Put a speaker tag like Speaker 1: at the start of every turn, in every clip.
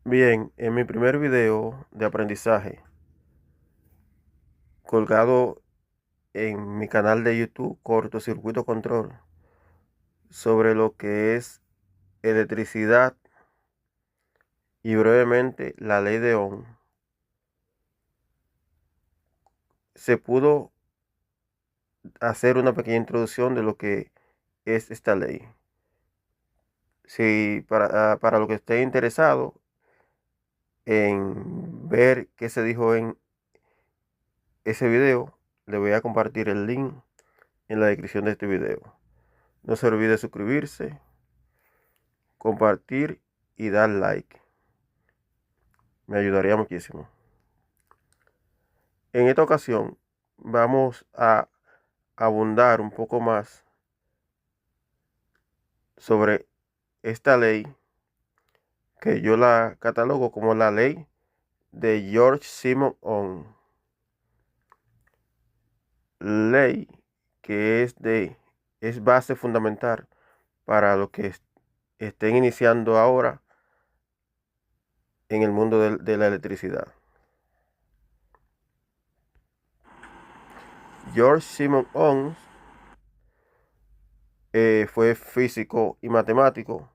Speaker 1: Bien, en mi primer video de aprendizaje, colgado en mi canal de YouTube Cortocircuito Control, sobre lo que es electricidad y brevemente la ley de Ohm, se pudo hacer una pequeña introducción de lo que es esta ley. Si para lo que esté interesado en ver qué se dijo en ese video, le voy a compartir el link en la descripción de este video. No se olvide suscribirse, compartir y dar like. Me ayudaría muchísimo. En esta ocasión vamos a abundar un poco más sobre esta ley que yo la catalogo como la ley de George Simon Ohm. Ley que es base fundamental para los que estén iniciando ahora en el mundo de la electricidad. George Simon Ohm fue físico y matemático,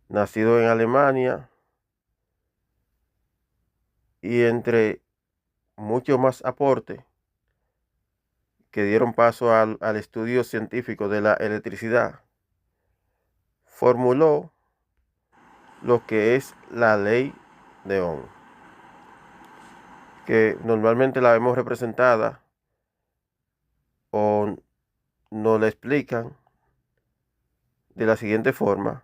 Speaker 1: nacido en Alemania, y entre muchos más aportes que dieron paso al estudio científico de la electricidad, formuló lo que es la ley de Ohm, que normalmente la vemos representada o nos la explican de la siguiente forma.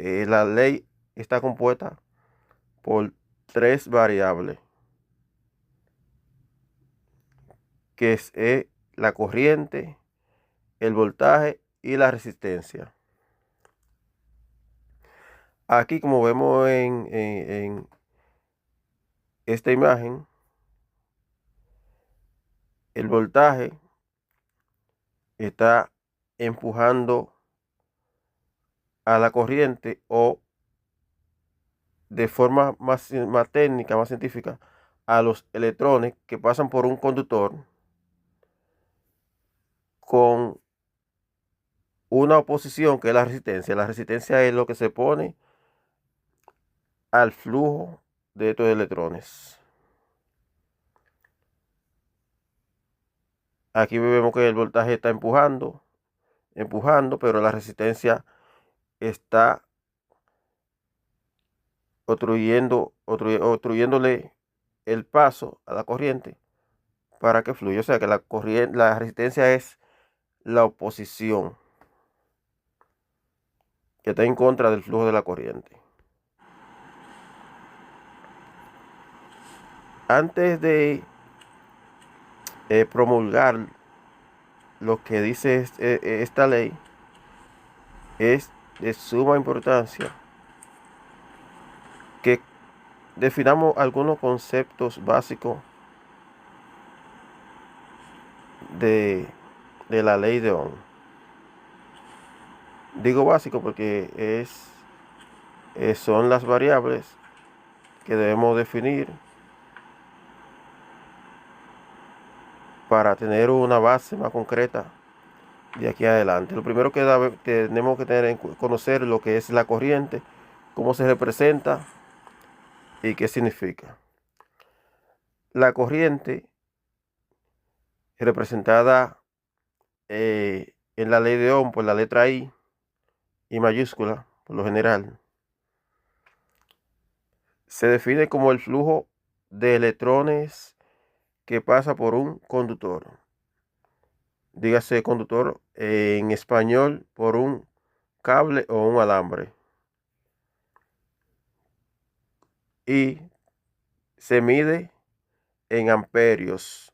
Speaker 1: La ley está compuesta por tres variables, que es la corriente, el voltaje y la resistencia. Aquí, como vemos en esta imagen, el voltaje está empujando a la corriente, o de forma más técnica, más científica, a los electrones que pasan por un conductor con una oposición que es la resistencia. La resistencia es lo que se pone al flujo de estos electrones. Aquí vemos que el voltaje está empujando, pero la resistencia está obstruyéndole el paso a la corriente para que fluya. O sea que la resistencia es la oposición que está en contra del flujo de la corriente. Antes de promulgar lo que dice esta ley, es de suma importancia que definamos algunos conceptos básicos de, de la ley de Ohm. Digo básico porque son las variables que debemos definir para tener una base más concreta de aquí adelante. Lo primero que tenemos que conocer lo que es la corriente, cómo se representa y qué significa. La corriente, representada en la ley de Ohm por la letra I mayúscula, por lo general, se define como el flujo de electrones que pasa por un conductor. Dígase conductor en español, por un cable o un alambre. Y se mide en amperios,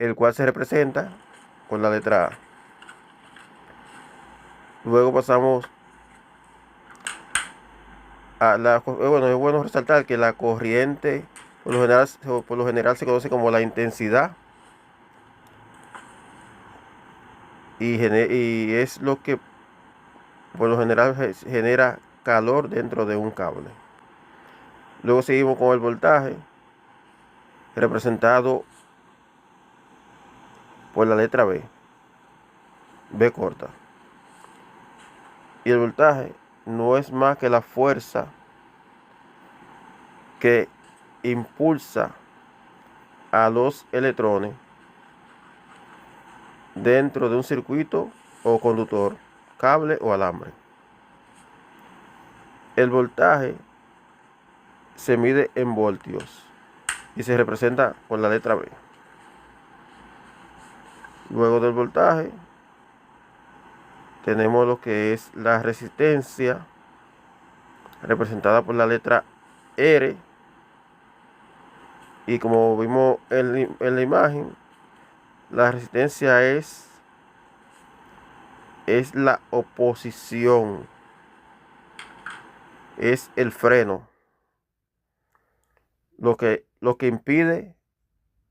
Speaker 1: el cual se representa con la letra A. Luego pasamos a bueno, es bueno resaltar que la corriente por lo general se conoce como la intensidad, y es lo que por lo general genera calor dentro de un cable. Luego seguimos con el voltaje, representado por la letra B, B corta. Y el voltaje no es más que la fuerza que impulsa a los electrones dentro de un circuito o conductor, cable o alambre. El voltaje se mide en voltios y se representa por la letra B. Luego del voltaje tenemos lo que es la resistencia, representada por la letra R, y como vimos en la imagen, la resistencia es la oposición, es el freno, lo que impide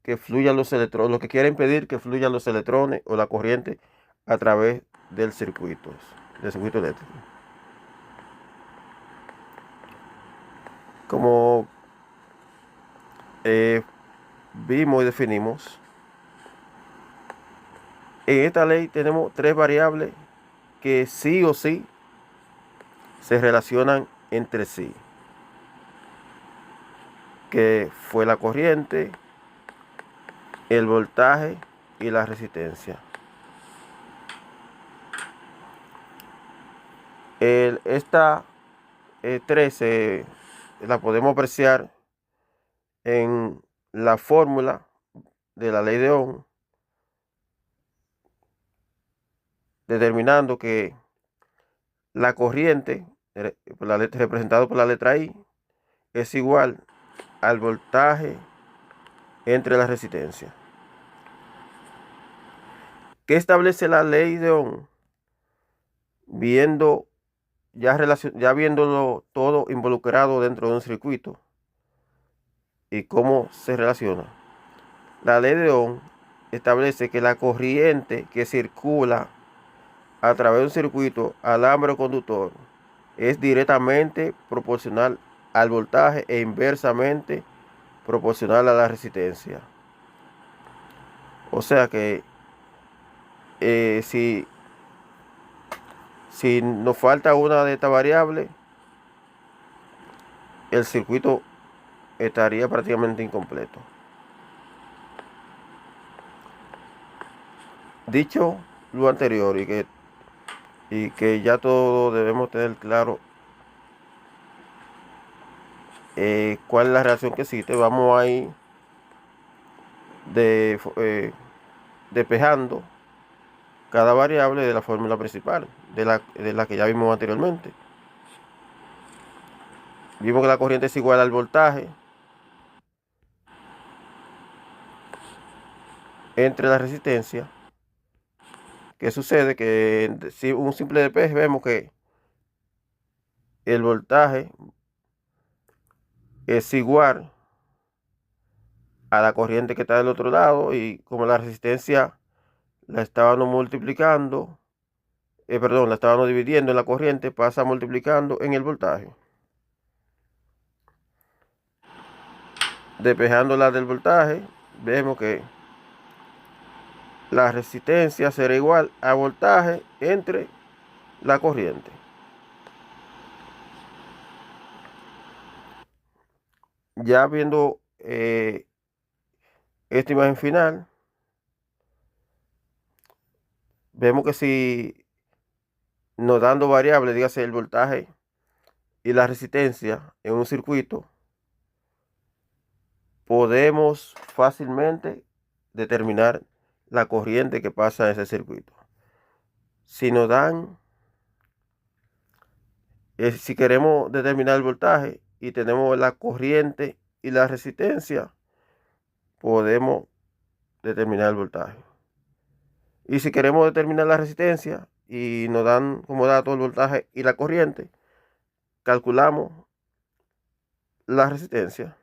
Speaker 1: que fluyan los electrones, lo que quiere impedir que fluyan los electrones o la corriente a través del circuito eléctrico. Como vimos y definimos, en esta ley tenemos tres variables que sí o sí se relacionan entre sí, que fue la corriente, el voltaje y la resistencia. Esta 13 la podemos apreciar en la fórmula de la ley de Ohm, determinando que la corriente, representado por la letra I, es igual al voltaje entre la resistencia. ¿Qué establece la ley de Ohm? Ya viéndolo todo involucrado dentro de un circuito y cómo se relaciona. La ley de Ohm establece que la corriente que circula a través de un circuito, alambre o conductor, es directamente proporcional al voltaje e inversamente proporcional a la resistencia. O sea que si nos falta una de estas variables, el circuito estaría prácticamente incompleto. Dicho lo anterior y que ya todos debemos tener claro cuál es la relación que existe, vamos a ir despejando cada variable de la fórmula principal, de la que ya vimos anteriormente. Vimos que la corriente es igual al voltaje entre la resistencia. ¿Qué sucede? Que si un simple despeje vemos que el voltaje es igual a la corriente que está del otro lado, y como la resistencia la estábamos multiplicando, la estábamos dividiendo en la corriente, pasa multiplicando en el voltaje. Despejándola del voltaje, vemos que la resistencia será igual a voltaje entre la corriente. Ya viendo esta imagen final, vemos que si nos dando variables, dígase el voltaje y la resistencia en un circuito, podemos fácilmente determinar la corriente que pasa en ese circuito. Si nos dan, si queremos determinar el voltaje y tenemos la corriente y la resistencia, podemos determinar el voltaje. Y si queremos determinar la resistencia y nos dan como dato el voltaje y la corriente, calculamos la resistencia.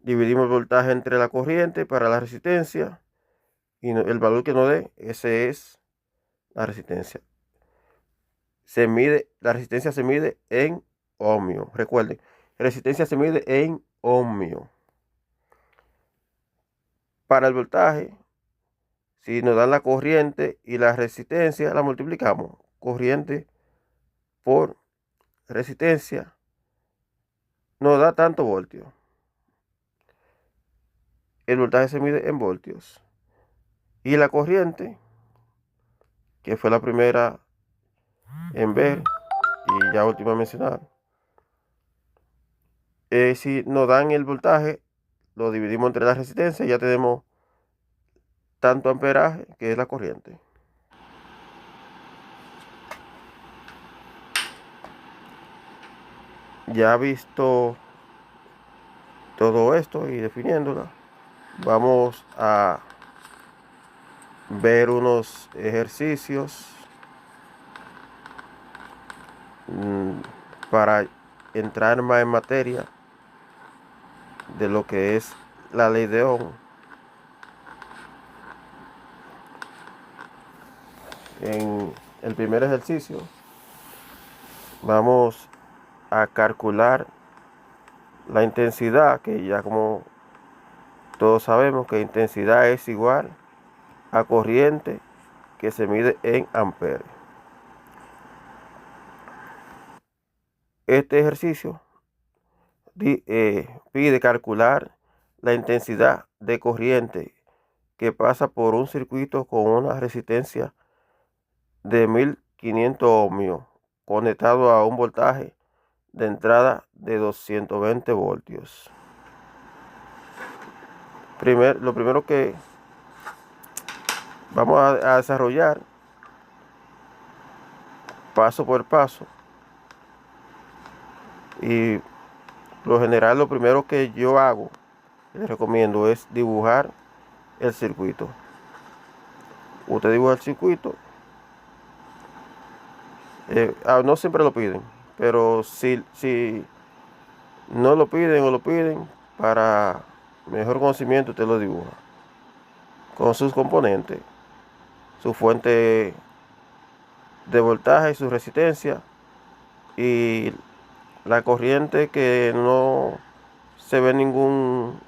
Speaker 1: Dividimos el voltaje entre la corriente para la resistencia y el valor que nos dé, ese es la resistencia. la resistencia se mide en ohmio. Recuerden, resistencia se mide en ohmio. Para el voltaje, si nos dan la corriente y la resistencia, la multiplicamos. Corriente por resistencia nos da tanto voltio. El voltaje se mide en voltios. Y la corriente, que fue la primera en ver y ya última en mencionar, si nos dan el voltaje, lo dividimos entre la resistencia y ya tenemos tanto amperaje, que es la corriente. Ya visto todo esto y definiéndola, vamos a ver unos ejercicios para entrar más en materia de lo que es la ley de Ohm. En el primer ejercicio vamos a calcular la intensidad, que ya como todos sabemos que intensidad es igual a corriente que se mide en amperes. Este ejercicio pide calcular la intensidad de corriente que pasa por un circuito con una resistencia de 1500 ohmios conectado a un voltaje de entrada de 220 voltios. Lo primero que vamos a desarrollar paso por paso, y lo general lo primero que yo hago, les recomiendo, es dibujar el circuito. Usted dibuja el circuito, no siempre lo piden, pero si no lo piden o lo piden, para mejor conocimiento usted lo dibuja con sus componentes, su fuente de voltaje y su resistencia, y la corriente que no se ve ningún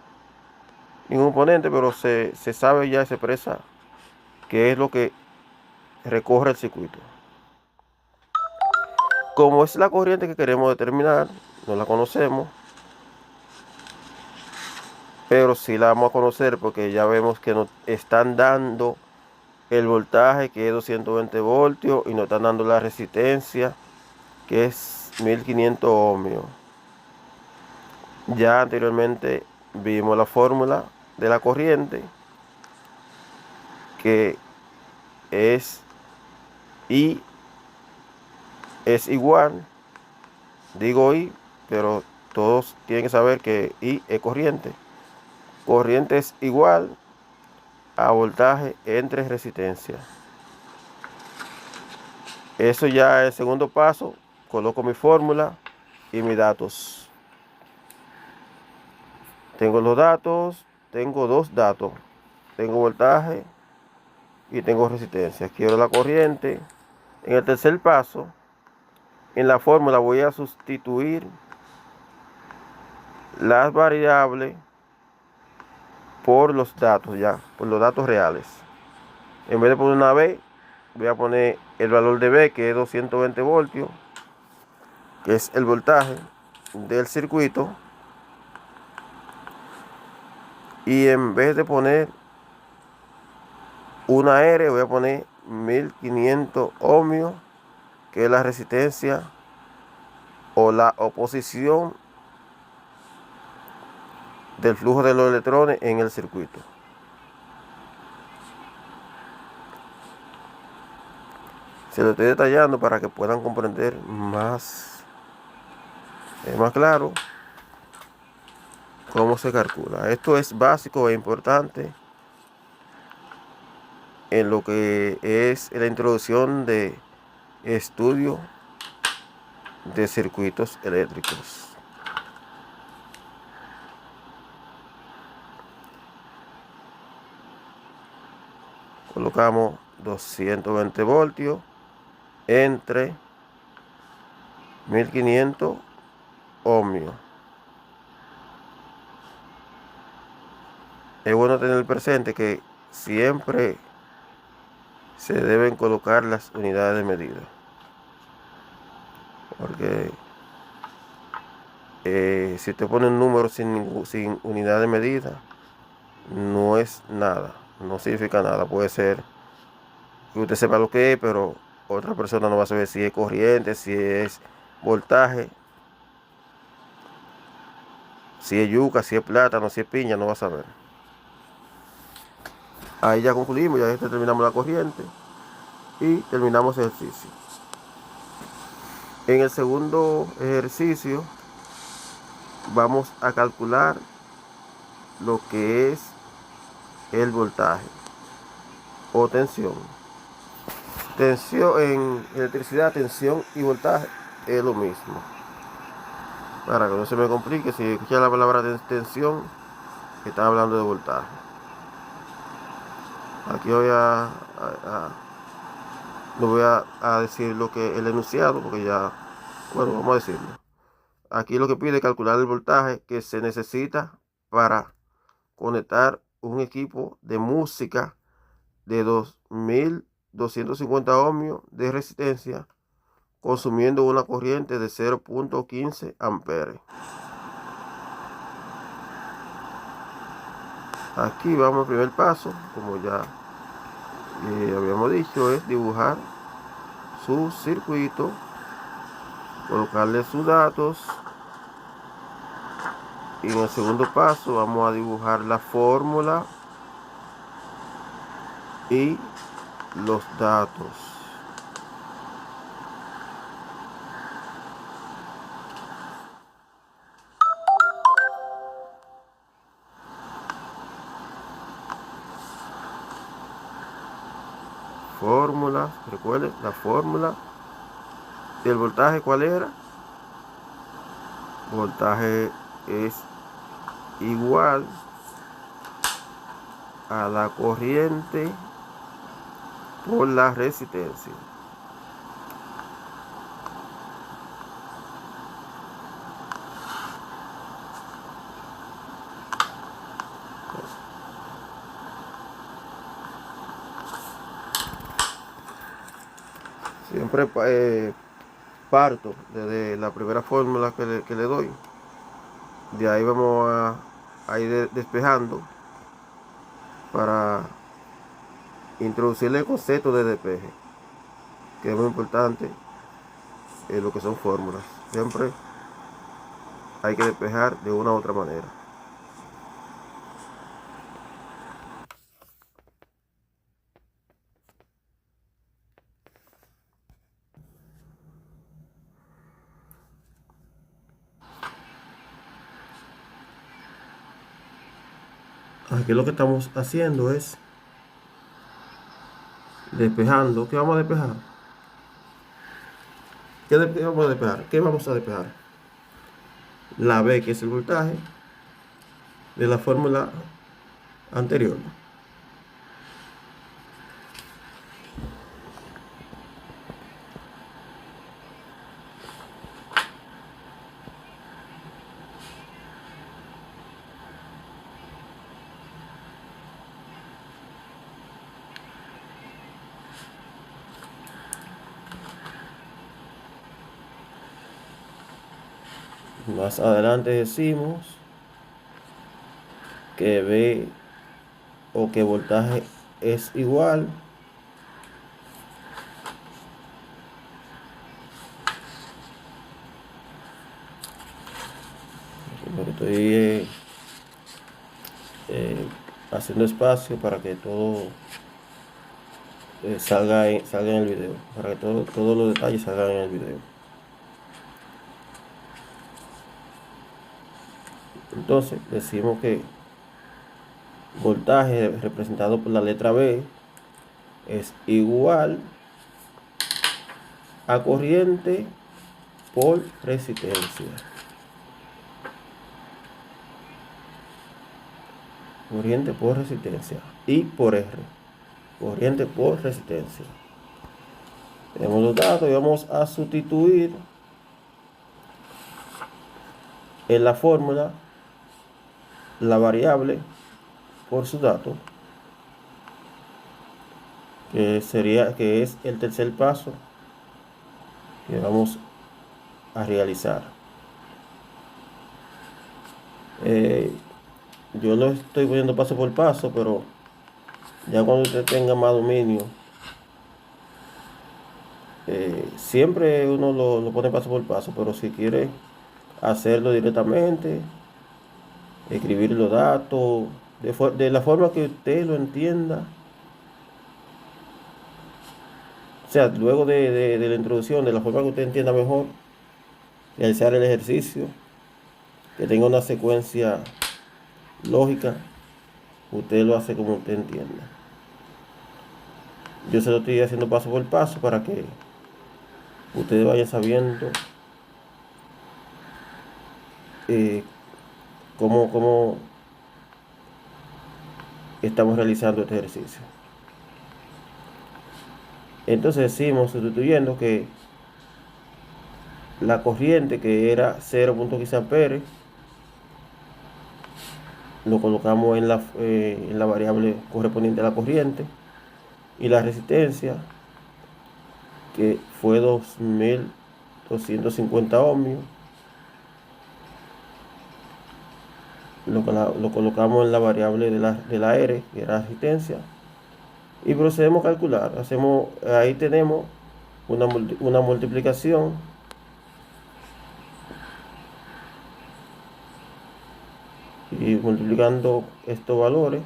Speaker 1: componente, pero se sabe ya, se expresa qué es lo que recorre el circuito. Como es la corriente que queremos determinar, no la conocemos, pero sí la vamos a conocer porque ya vemos que nos están dando el voltaje, que es 220 voltios, y nos están dando la resistencia, que es 1500 ohmios. Ya anteriormente vimos la fórmula de la corriente, que es I es igual, digo I, pero todos tienen que saber que I es corriente. Corriente es igual a voltaje entre resistencia. Eso ya es el segundo paso. Coloco mi fórmula y mis datos. Tengo los datos, tengo dos datos. Tengo voltaje y tengo resistencia. Quiero la corriente. En el tercer paso, en la fórmula voy a sustituir las variables por los datos, por los datos reales. En vez de poner una B, voy a poner el valor de B, que es 220 voltios, que es el voltaje del circuito. Y en vez de poner una R, voy a poner 1500 ohmios, que es la resistencia o la oposición del flujo de los electrones en el circuito. Se lo estoy detallando para que puedan comprender más claro cómo se calcula. Esto es básico e importante en lo que es la introducción de estudio de circuitos eléctricos. Colocamos 220 voltios entre 1500 ohmios. Es bueno tener presente que siempre se deben colocar las unidades de medida, porque si te pone un número sin unidad de medida, no es nada, no significa nada. Puede ser que usted sepa lo que es, pero otra persona no va a saber si es corriente, si es voltaje, si es yuca, si es plátano, si es piña, no va a saber. Ahí ya concluimos, ya terminamos la corriente y terminamos el ejercicio. En el segundo ejercicio vamos a calcular lo que es el voltaje o tensión. Tensión en electricidad, tensión y voltaje es lo mismo. Para que no se me complique, si escucha la palabra tensión, están hablando de voltaje. Aquí no voy a decir lo que el enunciado, porque ya, bueno, vamos a decirlo. Aquí lo que pide es calcular el voltaje que se necesita para conectar un equipo de música de 2250 ohmios de resistencia, consumiendo una corriente de 0.15 amperes. Aquí vamos al primer paso, como ya habíamos dicho, es dibujar su circuito, colocarle sus datos, y en el segundo paso vamos a dibujar la fórmula y los datos. Fórmula, recuerden la fórmula del voltaje. ¿Cuál era? Voltaje es igual a la corriente por la resistencia. Siempre parto desde la primera fórmula que le doy. De ahí vamos a ir despejando para introducirle el concepto de despeje, que es muy importante en lo que son fórmulas. Siempre hay que despejar de una u otra manera. Aquí lo que estamos haciendo es despejando. ¿Qué vamos a despejar? ¿Qué vamos a despejar? ¿Qué vamos a despejar? La B, que es el voltaje de la fórmula anterior. Más adelante decimos que B o que voltaje es igual porque estoy haciendo espacio para que todo salga en el video, para que todos los detalles salgan en el video. Entonces decimos que voltaje representado por la letra B es igual a corriente por resistencia. Corriente por resistencia. Y por R. Corriente por resistencia. Tenemos los datos y vamos a sustituir en la fórmula la variable por su dato, que es el tercer paso que vamos a realizar. Yo lo estoy poniendo paso por paso, pero ya cuando usted tenga más dominio, siempre uno lo pone paso por paso, pero si quiere hacerlo directamente, escribir los datos de la forma que usted lo entienda. O sea, luego de la introducción, de la forma que usted entienda mejor, realizar el ejercicio, que tenga una secuencia lógica, usted lo hace como usted entienda. Yo se lo estoy haciendo paso por paso para que ustedes vayan sabiendo cómo estamos realizando este ejercicio. Entonces decimos, sustituyendo, que la corriente, que era 0.15 amperes, lo colocamos en la variable correspondiente a la corriente, y la resistencia, que fue 2250 ohmios, lo colocamos en la variable de la R, que era resistencia, y procedemos a calcular. Ahí tenemos una multiplicación y multiplicando estos valores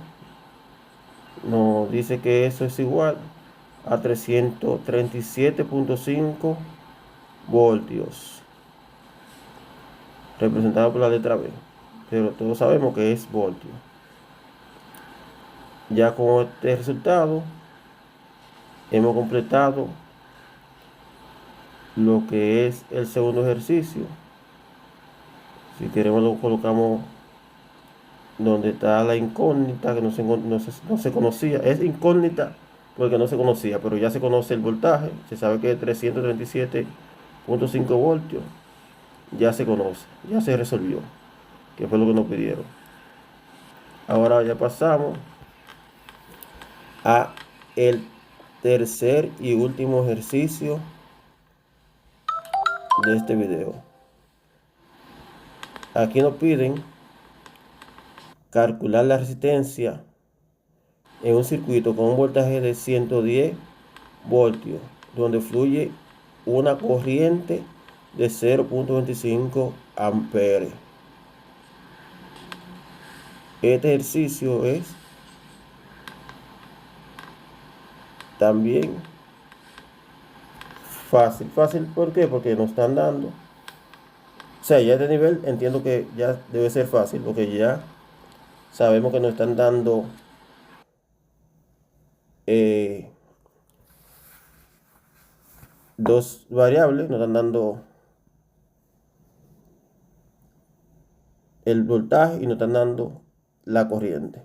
Speaker 1: nos dice que eso es igual a 337.5 voltios, representado por la letra B, pero todos sabemos que es voltio. Ya con este resultado hemos completado lo que es el segundo ejercicio. Si queremos lo colocamos donde está la incógnita, que no se conocía. Es incógnita porque no se conocía, pero ya se conoce el voltaje. Se sabe que es 337.5 voltios. Ya se conoce, ya se resolvió, que fue lo que nos pidieron. Ahora ya pasamos a el tercer y último ejercicio de este video. Aquí nos piden calcular la resistencia en un circuito con un voltaje de 110 voltios, donde fluye una corriente de 0.25 amperes. Este ejercicio es también fácil. ¿Por qué? Porque nos están dando, o sea, ya de nivel entiendo que ya debe ser fácil, porque ya sabemos que nos están dando dos variables, nos están dando el voltaje y nos están dando la corriente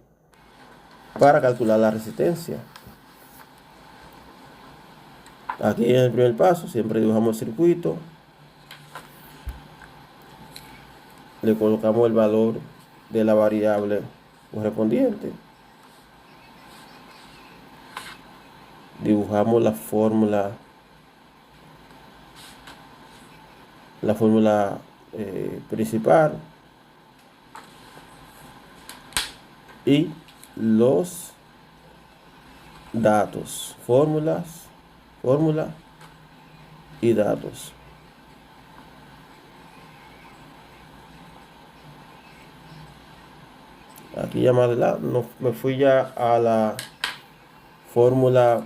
Speaker 1: para calcular la resistencia. Aquí en el primer paso siempre dibujamos el circuito, le colocamos el valor de la variable correspondiente, dibujamos la fórmula principal y los datos, fórmula y datos. Aquí ya más adelante me fui ya a la fórmula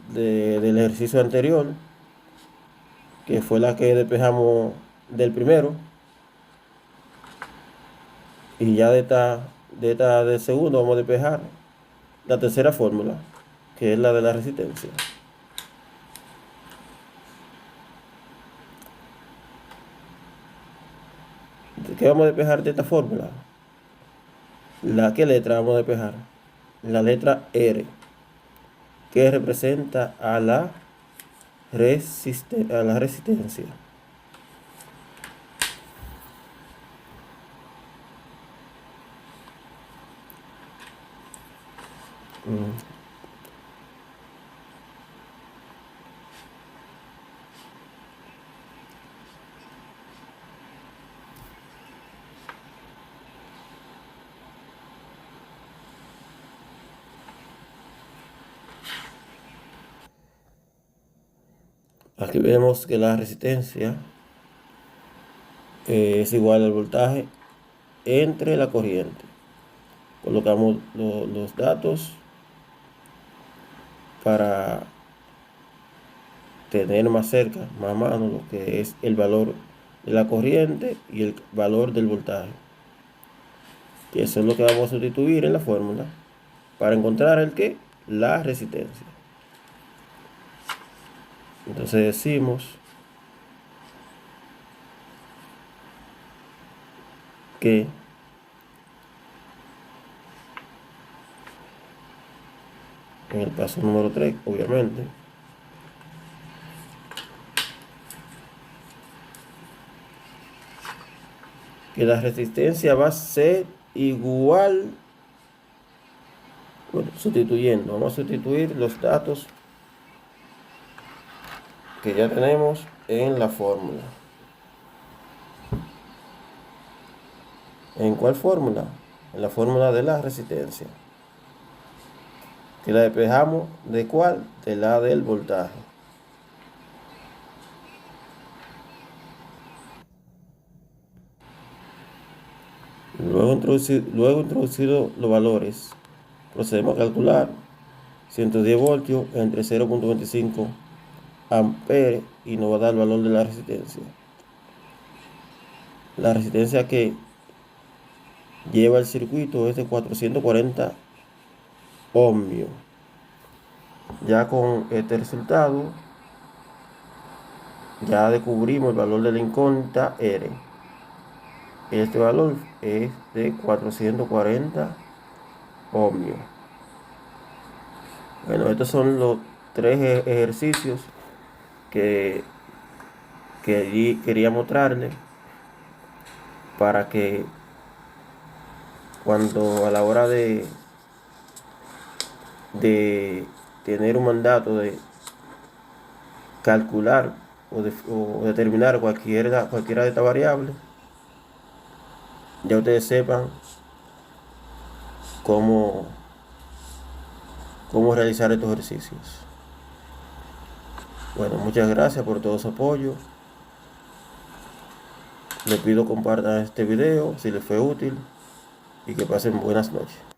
Speaker 1: del ejercicio anterior, que fue la que despejamos del primero, y ya de esta del segundo vamos a despejar la tercera fórmula, que es la de la resistencia. ¿Qué vamos a despejar de esta fórmula? ¿Qué letra vamos a despejar? La letra R, que representa a la resistencia. Mm. Aquí vemos que la resistencia es igual al voltaje entre la corriente. Colocamos los datos para tener más cerca, más a mano, lo que es el valor de la corriente y el valor del voltaje. Que eso es lo que vamos a sustituir en la fórmula para encontrar el que, la resistencia. Entonces decimos que en el paso número 3, obviamente, que la resistencia va a ser igual, bueno, sustituyendo, vamos a sustituir los datos que ya tenemos en la fórmula. ¿En cuál fórmula? En la fórmula de la resistencia. Que la despejamos de cuál? De la del voltaje. Luego introducido los valores, procedemos a calcular 110 voltios entre 0.25 amperes y nos va a dar el valor de la resistencia. La resistencia que lleva el circuito es de 440 ohmios. Ya con este resultado, ya descubrimos el valor de la incógnita R. Este valor es de 440 ohmios. Bueno, estos son los 3 ejercicios que allí quería mostrarles para que cuando a la hora de tener un mandato de calcular o determinar cualquiera de estas variables, ya ustedes sepan cómo realizar estos ejercicios. Bueno, muchas gracias por todo su apoyo. Les pido compartan este video si les fue útil y que pasen buenas noches.